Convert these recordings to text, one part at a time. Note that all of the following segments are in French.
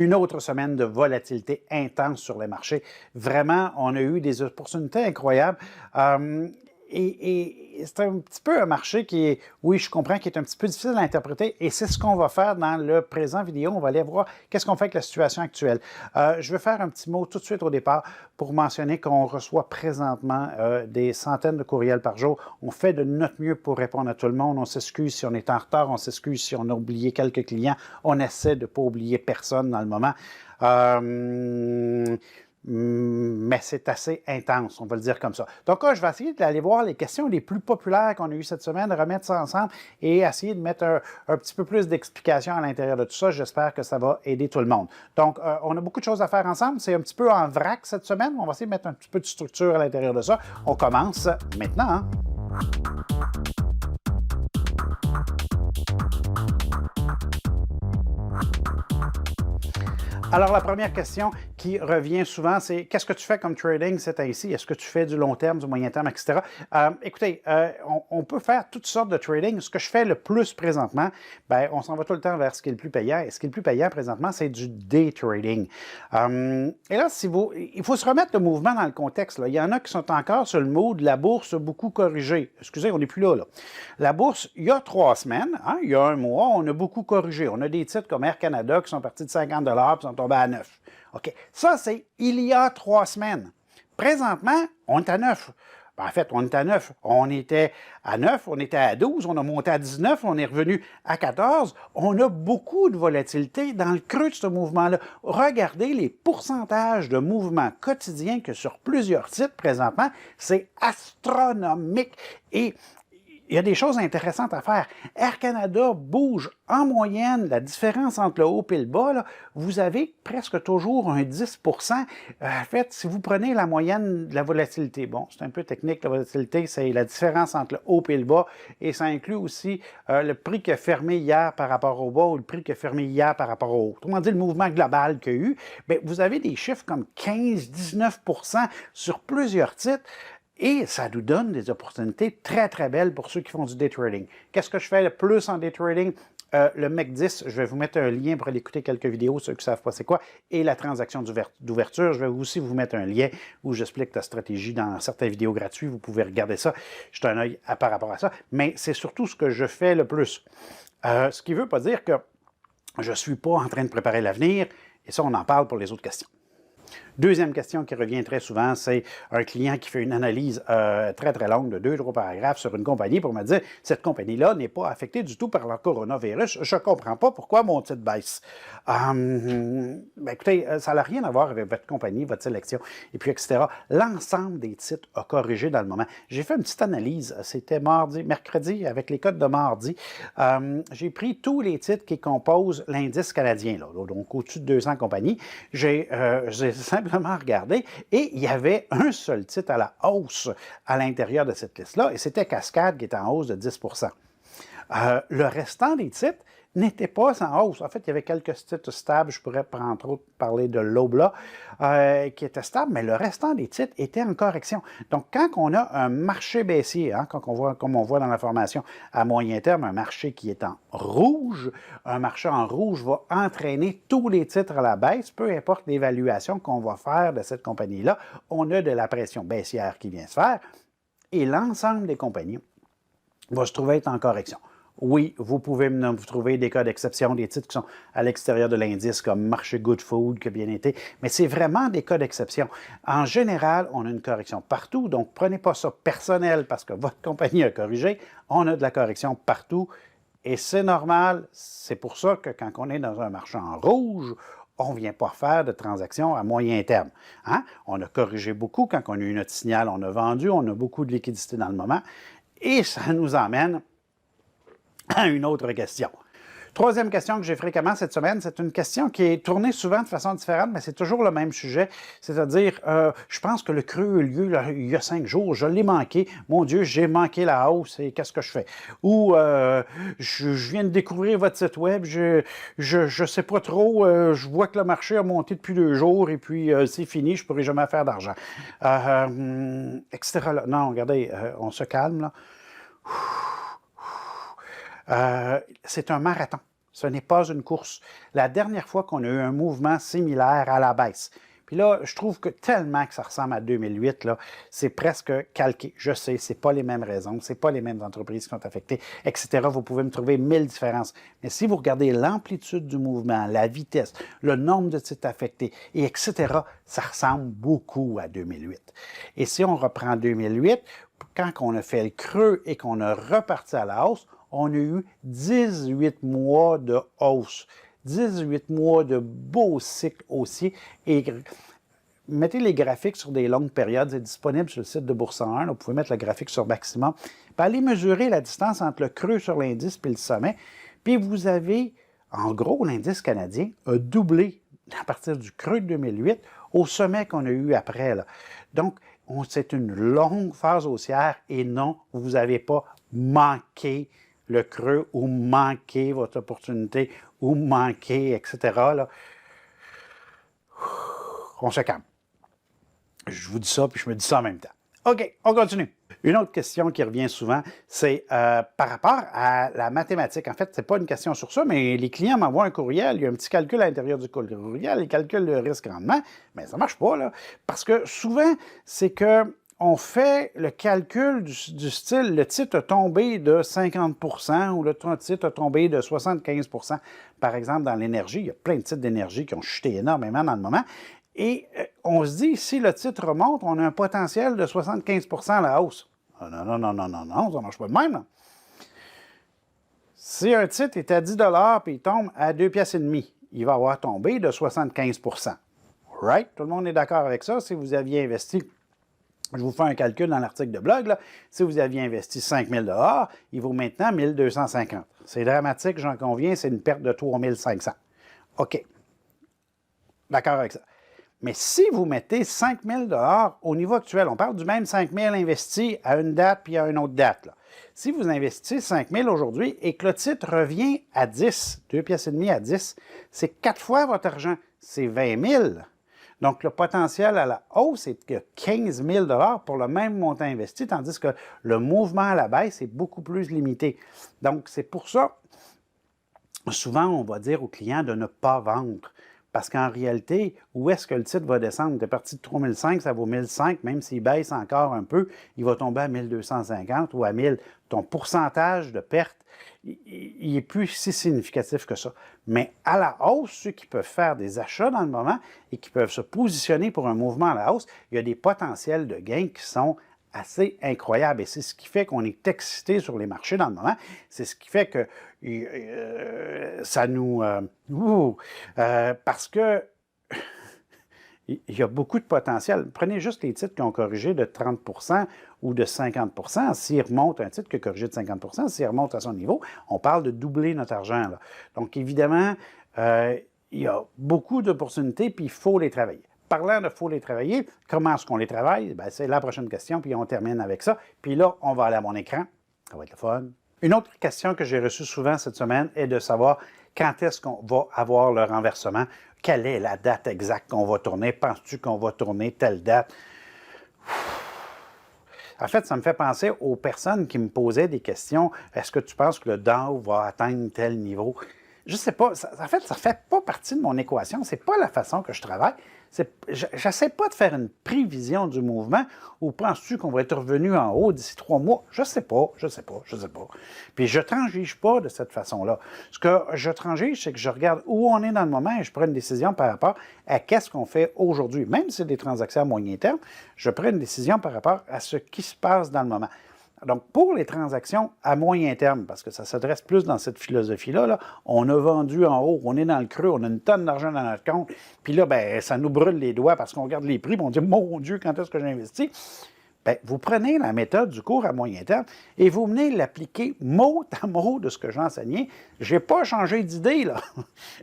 Une autre semaine de volatilité intense sur les marchés. Vraiment, on a eu des opportunités incroyables. Et c'est un petit peu un marché qui est, oui, je comprends, qui est un petit peu difficile à interpréter. Et c'est ce qu'on va faire dans le présent vidéo. On va aller voir qu'est-ce qu'on fait avec la situation actuelle. Je vais faire un petit mot tout de suite au départ pour mentionner qu'on reçoit présentement des centaines de courriels par jour. On fait de notre mieux pour répondre à tout le monde. On s'excuse si on est en retard. On s'excuse si on a oublié quelques clients. On essaie de ne pas oublier personne dans le moment. Mais c'est assez intense, on va le dire comme ça. Donc là, je vais essayer d'aller voir les questions les plus populaires qu'on a eues cette semaine, remettre ça ensemble et essayer de mettre un petit peu plus d'explications à l'intérieur de tout ça. J'espère que ça va aider tout le monde. Donc, on a beaucoup de choses à faire ensemble. C'est un petit peu en vrac cette semaine. On va essayer de mettre un petit peu de structure à l'intérieur de ça. On commence maintenant, hein? Alors, la première question qui revient souvent, c'est qu'est-ce que tu fais comme trading ces temps-ci? Est-ce que tu fais du long terme, du moyen terme, etc.? Écoutez, on peut faire toutes sortes de trading. Ce que je fais le plus présentement, ben, on s'en va tout le temps vers ce qui est le plus payant. Et ce qui est le plus payant présentement, c'est du day trading. Et là, il faut se remettre le mouvement dans le contexte. Là. Il y en a qui sont encore sur le mood, la bourse a beaucoup corrigé. Excusez, on n'est plus là, là. La bourse, il y a 3 semaines, hein, il y a un mois, on a beaucoup corrigé. On a des titres comme Air Canada qui sont partis de 50 $ et sont tombés à 9. OK. Ça, c'est il y a 3 semaines. Présentement, on est à 9. Ben, en fait, on est à 9. On était à 9, on était à 12, on a monté à 19, on est revenu à 14. On a beaucoup de volatilité dans le creux de ce mouvement-là. Regardez les pourcentages de mouvements quotidiens que sur plusieurs titres présentement, c'est astronomique. Et il y a des choses intéressantes à faire. Air Canada bouge en moyenne, la différence entre le haut et le bas, là, vous avez presque toujours un 10 En fait, si vous prenez la moyenne de la volatilité, bon, c'est un peu technique, la volatilité, c'est la différence entre le haut et le bas, et ça inclut aussi le prix qui a fermé hier par rapport au bas ou le prix qui a fermé hier par rapport au haut. Autrement dit, le mouvement global qu'il y a eu, bien, vous avez des chiffres comme 15-19 sur plusieurs titres. Et ça nous donne des opportunités très, très belles pour ceux qui font du day trading. Qu'est-ce que je fais le plus en day trading? Le MEC 10, je vais vous mettre un lien pour aller écouter quelques vidéos, ceux qui ne savent pas c'est quoi, et la transaction d'ouverture. Je vais aussi vous mettre un lien où j'explique la stratégie dans certaines vidéos gratuites. Vous pouvez regarder ça. Jetez un œil par rapport à ça. Mais c'est surtout ce que je fais le plus. Ce qui ne veut pas dire que je ne suis pas en train de préparer l'avenir, et ça, on en parle pour les autres questions. Deuxième question qui revient très souvent, c'est un client qui fait une analyse très, très longue de 2-3 paragraphes sur une compagnie pour me dire « Cette compagnie-là n'est pas affectée du tout par le coronavirus. Je ne comprends pas pourquoi mon titre baisse. » Ben, écoutez, ça n'a rien à voir avec votre compagnie, votre sélection, et puis etc. L'ensemble des titres a corrigé dans le moment. J'ai fait une petite analyse, c'était mercredi, avec les codes de mardi. J'ai pris tous les titres qui composent l'indice canadien, là, donc au-dessus de 200 compagnies. J'ai simplement regardé et il y avait un seul titre à la hausse à l'intérieur de cette liste-là et c'était Cascade qui était en hausse de 10 Le restant des titres n'était pas en hausse. En fait, il y avait quelques titres stables. Je pourrais, entre autres, parler de Lobla, qui était stable, mais le restant des titres était en correction. Donc, quand on a un marché baissier, hein, quand on voit, comme on voit dans l'information à moyen terme, un marché qui est en rouge, un marché en rouge va entraîner tous les titres à la baisse, peu importe l'évaluation qu'on va faire de cette compagnie-là. On a de la pression baissière qui vient se faire et l'ensemble des compagnies va se trouver être en correction. Oui, vous pouvez vous trouver des cas d'exception, des titres qui sont à l'extérieur de l'indice, comme Marché Good Food, qui a bien été, mais c'est vraiment des cas d'exception. En général, on a une correction partout, donc prenez pas ça personnel parce que votre compagnie a corrigé. On a de la correction partout et c'est normal. C'est pour ça que quand on est dans un marché en rouge, on ne vient pas faire de transactions à moyen terme. Hein? On a corrigé beaucoup. Quand on a eu notre signal, on a vendu, on a beaucoup de liquidité dans le moment. Et ça nous emmène à une autre question. Troisième question que j'ai fréquemment cette semaine, c'est une question qui est tournée souvent de façon différente, mais c'est toujours le même sujet, c'est-à-dire, je pense que le creux a eu lieu là, il y a 5 jours, je l'ai manqué, mon Dieu, j'ai manqué la hausse et qu'est-ce que je fais? Ou, je viens de découvrir votre site web, je sais pas trop, je vois que le marché a monté depuis 2 jours et puis c'est fini, je pourrai jamais faire d'argent. Etc. Là. Non, regardez, on se calme là. C'est un marathon. Ce n'est pas une course. La dernière fois qu'on a eu un mouvement similaire à la baisse, puis là, je trouve que tellement que ça ressemble à 2008, là, c'est presque calqué. Je sais, ce n'est pas les mêmes raisons, ce n'est pas les mêmes entreprises qui sont affectées, etc. Vous pouvez me trouver 1000 différences. Mais si vous regardez l'amplitude du mouvement, la vitesse, le nombre de titres affectés, et etc., ça ressemble beaucoup à 2008. Et si on reprend 2008, quand on a fait le creux et qu'on a reparti à la hausse, on a eu 18 mois de hausse. 18 mois de beaux cycles haussiers. Et mettez les graphiques sur des longues périodes. C'est disponible sur le site de Bourse 1. Vous pouvez mettre le graphique sur maximum. Puis allez mesurer la distance entre le creux sur l'indice et le sommet. Puis vous avez, en gros, l'indice canadien a doublé à partir du creux de 2008 au sommet qu'on a eu après, là. Donc, c'est une longue phase haussière et non, vous n'avez pas manqué le creux ou manqué votre opportunité ou manqué, etc. Là. On se calme. Je vous dis ça, puis je me dis ça en même temps. OK, on continue. Une autre question qui revient souvent, c'est par rapport à la mathématique. En fait, ce n'est pas une question sur ça, mais les clients m'envoient un courriel, il y a un petit calcul à l'intérieur du courriel, ils calculent le risque-rendement, mais ça ne marche pas, là. Parce que souvent, c'est que on fait le calcul du style, le titre a tombé de 50 ou le titre a tombé de 75 par exemple, dans l'énergie. Il y a plein de titres d'énergie qui ont chuté énormément dans le moment. Et on se dit, si le titre remonte, on a un potentiel de 75 à la hausse. Ah, non, non, non, non, non, non, ça ne marche pas de même. Là. Si un titre est à 10 puis il tombe à 2,5 piastres, il va avoir tombé de 75 Right? Tout le monde est d'accord avec ça. Si vous aviez investi, je vous fais un calcul dans l'article de blog, là. Si vous aviez investi 5 000 il vaut maintenant 1 250. C'est dramatique, j'en conviens, c'est une perte de 3 500. OK. D'accord avec ça. Mais si vous mettez 5 000 au niveau actuel, on parle du même 5 000 investis à une date puis à une autre date. Là. Si vous investissez 5 000 aujourd'hui et que le titre revient à 10, 2,5 piastres à 10, c'est 4 fois votre argent. C'est 20 000. Donc, le potentiel à la hausse est de 15 000 pour le même montant investi, tandis que le mouvement à la baisse est beaucoup plus limité. Donc, c'est pour ça, souvent, on va dire aux clients de ne pas vendre. Parce qu'en réalité, où est-ce que le titre va descendre? Il est parti de 3005, ça vaut 1005, même s'il baisse encore un peu, il va tomber à 1250 ou à 1000. Ton pourcentage de perte, il n'est plus si significatif que ça. Mais à la hausse, ceux qui peuvent faire des achats dans le moment et qui peuvent se positionner pour un mouvement à la hausse, il y a des potentiels de gains qui sont assez incroyables. Et c'est ce qui fait qu'on est excité sur les marchés dans le moment. C'est ce qui fait que ça nous... parce que il y a beaucoup de potentiel. Prenez juste les titres qui ont corrigé de 30 ou de 50 s'il remonte, un titre qui a corrigé de 50 s'il remonte à son niveau, on parle de doubler notre argent. Là. Donc, évidemment, il y a beaucoup d'opportunités, puis il faut les travailler. Parlant de « faut les travailler », comment est-ce qu'on les travaille? Bien, c'est la prochaine question, puis on termine avec ça. Puis là, on va aller à mon écran. Ça va être le fun. Une autre question que j'ai reçue souvent cette semaine est de savoir quand est-ce qu'on va avoir le renversement. Quelle est la date exacte qu'on va tourner? Penses-tu qu'on va tourner telle date? En fait, ça me fait penser aux personnes qui me posaient des questions. Est-ce que tu penses que le Dow va atteindre tel niveau? Je ne sais pas. En fait, ça ne fait pas partie de mon équation. Ce n'est pas la façon que je travaille. Je n'essaie pas de faire une prévision du mouvement. Ou penses-tu qu'on va être revenu en haut d'ici 3 mois? Je ne sais pas. Puis je ne transige pas de cette façon-là. Ce que je transige, c'est que je regarde où on est dans le moment et je prends une décision par rapport à qu'est-ce qu'on fait aujourd'hui. Même si c'est des transactions à moyen terme, je prends une décision par rapport à ce qui se passe dans le moment. Donc, pour les transactions à moyen terme, parce que ça s'adresse plus dans cette philosophie-là, là, on a vendu en haut, on est dans le creux, on a une tonne d'argent dans notre compte, puis là, ben, ça nous brûle les doigts parce qu'on regarde les prix, puis on dit « Mon Dieu, quand est-ce que j'ai investi? » Bien, vous prenez la méthode du cours à moyen terme et vous venez l'appliquer mot à mot de ce que j'ai enseigné. Je n'ai pas changé d'idée, là.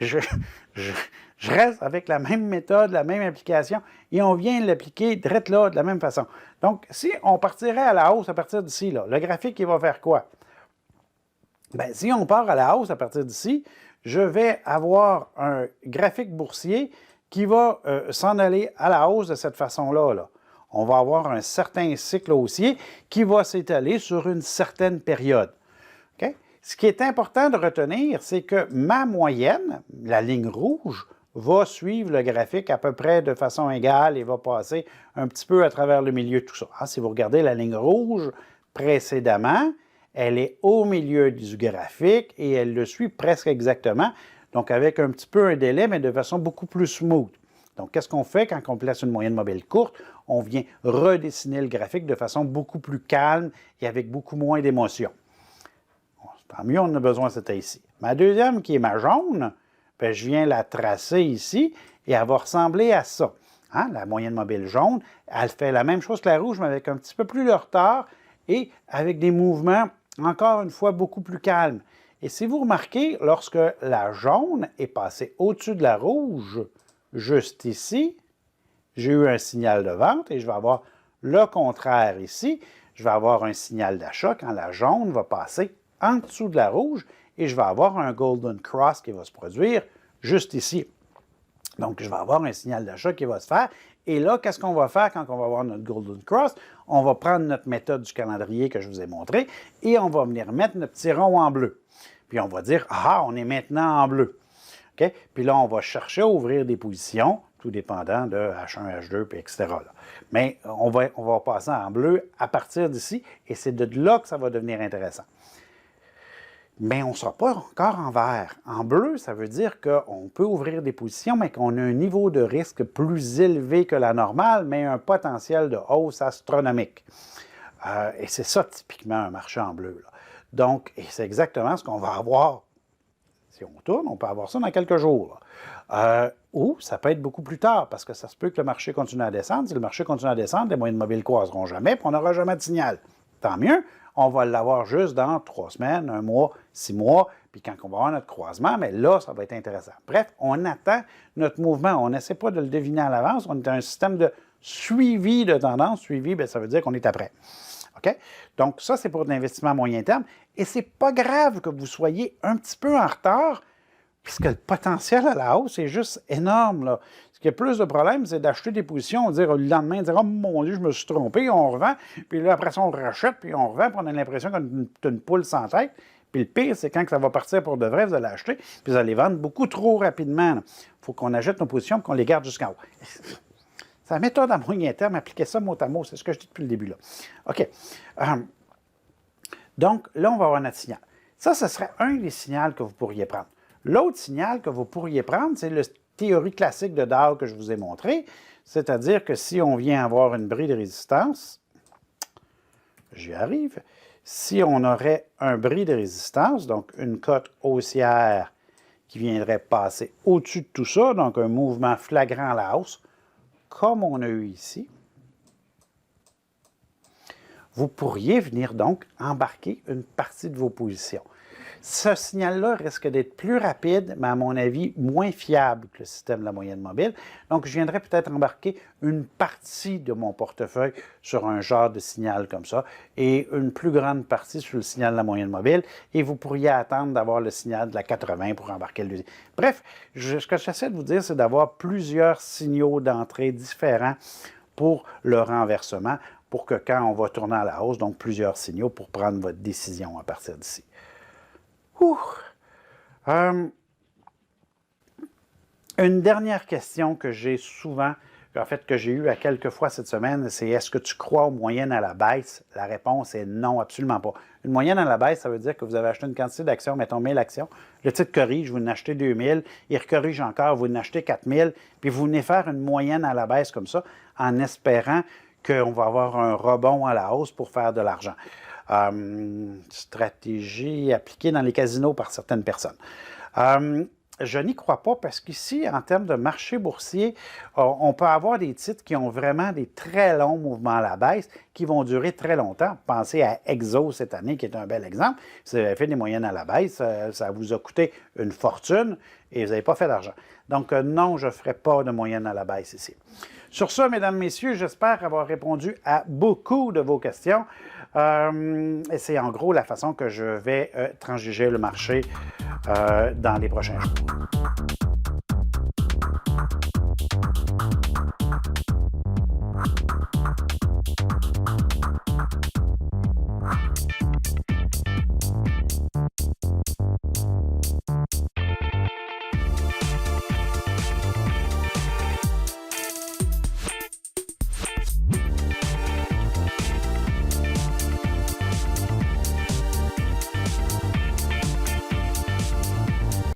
Je reste avec la même méthode, la même application, et on vient l'appliquer direct là, de la même façon. Donc, si on partirait à la hausse à partir d'ici, là, le graphique, il va faire quoi? Bien, si on part à la hausse à partir d'ici, je vais avoir un graphique boursier qui va s'en aller à la hausse de cette façon-là, là. On va avoir un certain cycle haussier qui va s'étaler sur une certaine période. Okay? Ce qui est important de retenir, c'est que ma moyenne, la ligne rouge, va suivre le graphique à peu près de façon égale et va passer un petit peu à travers le milieu de tout ça. Si vous regardez la ligne rouge précédemment, elle est au milieu du graphique et elle le suit presque exactement, donc avec un petit peu un délai, mais de façon beaucoup plus smooth. Donc, qu'est-ce qu'on fait quand on place une moyenne mobile courte? On vient redessiner le graphique de façon beaucoup plus calme et avec beaucoup moins d'émotion. Tant mieux, on a besoin de cette ici. Ma deuxième, qui est ma jaune, bien, je viens la tracer ici et elle va ressembler à ça. La moyenne mobile jaune, elle fait la même chose que la rouge, mais avec un petit peu plus de retard et avec des mouvements, encore une fois, beaucoup plus calmes. Et si vous remarquez, lorsque la jaune est passée au-dessus de la rouge, juste ici, j'ai eu un signal de vente et je vais avoir le contraire ici. Je vais avoir un signal d'achat quand la jaune va passer en dessous de la rouge et je vais avoir un Golden Cross qui va se produire juste ici. Donc, je vais avoir un signal d'achat qui va se faire. Et là, qu'est-ce qu'on va faire quand on va avoir notre Golden Cross? On va prendre notre méthode du calendrier que je vous ai montré et on va venir mettre notre petit rond en bleu. Puis, on va dire, on est maintenant en bleu. Okay? Puis là, on va chercher à ouvrir des positions, tout dépendant de H1, H2, puis etc. Là. Mais on va passer en bleu à partir d'ici et c'est de là que ça va devenir intéressant. Mais on ne sera pas encore en vert. En bleu, ça veut dire qu'on peut ouvrir des positions, mais qu'on a un niveau de risque plus élevé que la normale, mais un potentiel de hausse astronomique. Et c'est ça, typiquement, un marché en bleu. Là. Donc, c'est exactement ce qu'on va avoir. Si on tourne, on peut avoir ça dans quelques jours. Ou ça peut être beaucoup plus tard, parce que ça se peut que le marché continue à descendre. Si le marché continue à descendre, les moyennes mobiles ne croiseront jamais, puis on n'aura jamais de signal. Tant mieux. On va l'avoir juste dans 3 semaines, 1 mois, 6 mois, puis quand on va avoir notre croisement, mais là, ça va être intéressant. Bref, on attend notre mouvement. On n'essaie pas de le deviner à l'avance. On est un système de suivi de tendance. Suivi, bien, ça veut dire qu'on est après. OK? Donc, ça, c'est pour l'investissement à moyen terme. Et ce n'est pas grave que vous soyez un petit peu en retard, puisque le potentiel à la hausse est juste énorme. Là. Ce qui a plus de problème, c'est d'acheter des positions, dire le lendemain, dire « Oh mon Dieu, je me suis trompé », on revend, puis là, après ça, on rachète, puis on revend, puis on a l'impression qu'on a une poule sans tête. Puis le pire, c'est quand ça va partir pour de vrai, vous allez acheter, puis vous allez vendre beaucoup trop rapidement. Il faut qu'on achète nos positions et qu'on les garde jusqu'en haut. C'est la méthode à moyen terme, appliquez ça mot à mot, c'est ce que je dis depuis le début. Là. OK. Donc, là, on va avoir notre signal. Ça, ce serait un des signaux que vous pourriez prendre. L'autre signal que vous pourriez prendre, c'est la théorie classique de Dow que je vous ai montré, c'est-à-dire que si on vient avoir une bris de résistance, j'y arrive, si on aurait un bris de résistance, donc une cote haussière qui viendrait passer au-dessus de tout ça, donc un mouvement flagrant à la hausse, comme on a eu ici, vous pourriez venir donc embarquer une partie de vos positions. Ce signal-là risque d'être plus rapide, mais à mon avis, moins fiable que le système de la moyenne mobile. Donc, je viendrais peut-être embarquer une partie de mon portefeuille sur un genre de signal comme ça et une plus grande partie sur le signal de la moyenne mobile. Et vous pourriez attendre d'avoir le signal de la 80 pour embarquer le deuxième. Bref, ce que j'essaie de vous dire, c'est d'avoir plusieurs signaux d'entrée différents pour le renversement, pour que quand on va tourner à la hausse, donc plusieurs signaux pour prendre votre décision à partir d'ici. Une dernière question que j'ai souvent, en fait que j'ai eue à quelques fois cette semaine, c'est est-ce que tu crois aux moyennes à la baisse? La réponse est non, absolument pas. Une moyenne à la baisse, ça veut dire que vous avez acheté une quantité d'actions, mettons 1000 actions, le titre corrige, vous en achetez 2000, il corrige encore, vous en achetez 4000, puis vous venez faire une moyenne à la baisse comme ça en espérant qu'on va avoir un rebond à la hausse pour faire de l'argent. Stratégie appliquée dans les casinos par certaines personnes. Je n'y crois pas parce qu'ici, en termes de marché boursier, on peut avoir des titres qui ont vraiment des très longs mouvements à la baisse qui vont durer très longtemps. Pensez à Exo cette année, qui est un bel exemple. Si vous avez fait des moyennes à la baisse, ça vous a coûté une fortune et vous n'avez pas fait d'argent. Donc non, je ne ferai pas de moyenne à la baisse ici. Sur ce, mesdames, messieurs, j'espère avoir répondu à beaucoup de vos questions. Et c'est en gros la façon que je vais transiger le marché dans les prochains jours.